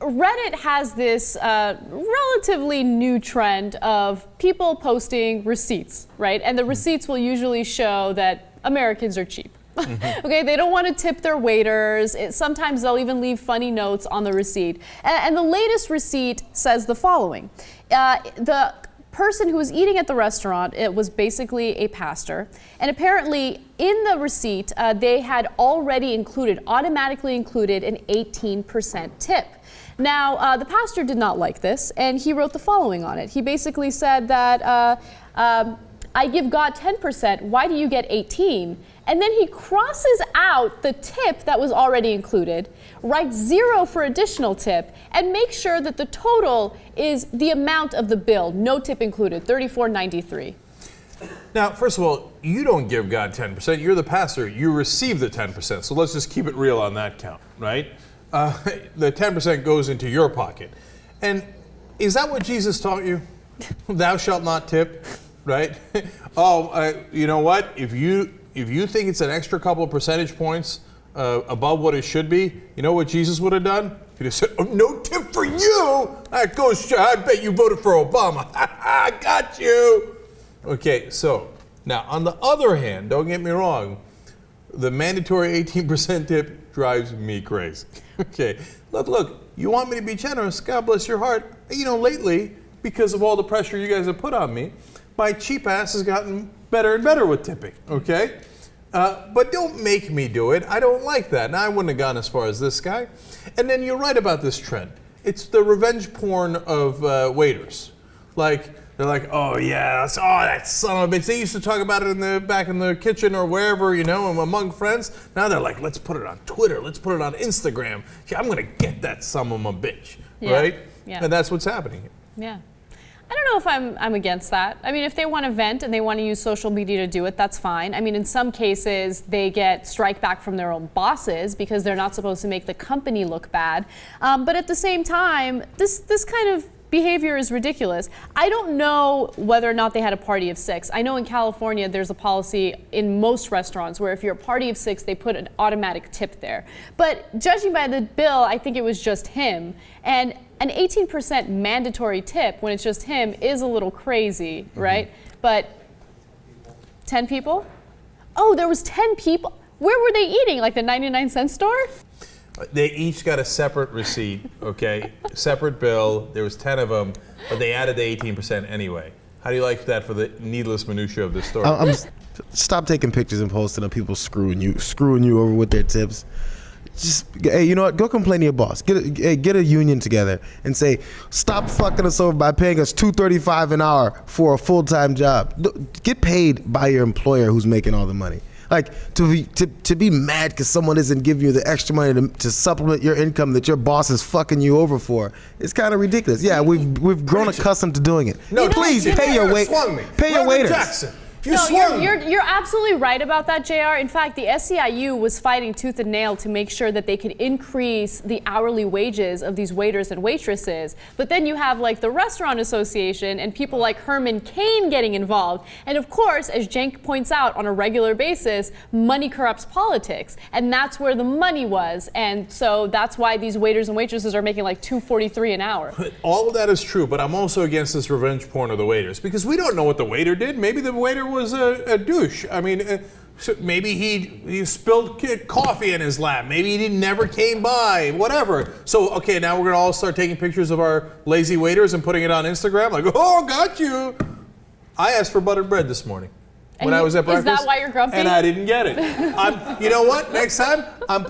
Reddit has this relatively new trend of people posting receipts, right? And the receipts will usually show that Americans are cheap. Okay, they don't want to tip their waiters. Sometimes they'll even leave funny notes on the receipt. And the latest receipt says the following. The person who was eating at the restaurant, it was basically a pastor. And apparently in the receipt, they had already automatically included an 18% tip. Now, the pastor did not like this, and he wrote the following on it. He basically said that, I give God 10%, why do you get 18? And then he crosses out the tip that was already included, writes 0 for additional tip, and makes sure that the total is the amount of the bill, no tip included, $34.93. Now, first of all, you don't give God 10%. You're the pastor. You receive the 10%. So let's just keep it real on that count, right? The 10% goes into your pocket. And is that what Jesus taught you? Thou shalt not tip, right? You know what? If you think it's an extra couple of percentage points above what it should be, you know what Jesus would have done? He'd have said, oh, no tip for you. That goes, I bet you voted for Obama. I got you. Okay, so now on the other hand, don't get me wrong, the mandatory 18% tip drives me crazy. Okay, look, you want me to be generous, God bless your heart. You know, lately, because of all the pressure you guys have put on me, my cheap ass has gotten better and better with tipping, okay? But don't make me do it. I don't like that. Now, I wouldn't have gone as far as this guy. And then you're right about this trend. It's the revenge porn of waiters. Like, they're like, oh yeah, that son of a bitch. They used to talk about it back in the kitchen or wherever, you know, among friends. Now they're like, let's put it on Twitter. Let's put it on Instagram. I'm going to get that son of a bitch, right? Yeah. And that's what's happening here. Yeah. I don't know if I'm against that. I mean, if they want to vent and they want to use social media to do it, that's fine. I mean, in some cases, they get strike back from their own bosses because they're not supposed to make the company look bad. But at the same time, this kind of behavior is ridiculous. I don't know whether or not they had a party of 6. I know in California, there's a policy in most restaurants where if you're a party of 6, they put an automatic tip there. But judging by the bill, I think it was just him. And an 18% mandatory tip when it's just him is a little crazy, right? But 10 people? Oh, there was 10 people. Where were they eating? Like the 99-cent store? They each got a separate receipt, okay? Separate bill. There was 10 of them, but they added the 18% anyway. How do you like that for the needless minutia of this story? Stop taking pictures and posting of people screwing you over with their tips. Just, hey, you know what? Go complain to your boss. Get a union together and say, stop fucking us over by paying us $2.35 an hour for a full-time job. Get paid by your employer who's making all the money. Like to be mad because someone isn't giving you the extra money to supplement your income that your boss is fucking you over for. It's kind of ridiculous. Yeah, we've grown accustomed to doing it. No, please pay your waiters. Jackson. You're absolutely right about that, JR. In fact, the SEIU was fighting tooth and nail to make sure that they could increase the hourly wages of these waiters and waitresses. But then you have like the Restaurant Association and people like Herman Cain getting involved. And of course, as Cenk points out on a regular basis, money corrupts politics. And that's where the money was. And so that's why these waiters and waitresses are making like $2.43 an hour. All of that is true, but I'm also against this revenge porn of the waiters because we don't know what the waiter did. Maybe the waiter was a douche. I mean, so maybe he spilled coffee in his lap. Maybe he never came by. Whatever. So okay, now we're gonna all start taking pictures of our lazy waiters and putting it on Instagram. Like, oh, got you. I asked for buttered bread this morning when I was at breakfast. Is that why you're grumpy? And I didn't get it. You know what? Next time I'm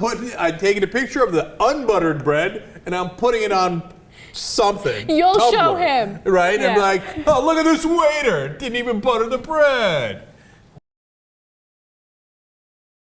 taking a picture of the unbuttered bread and I'm putting it on something. You'll show him. Right? Yeah. And be like, oh, look at this waiter. Didn't even butter the bread.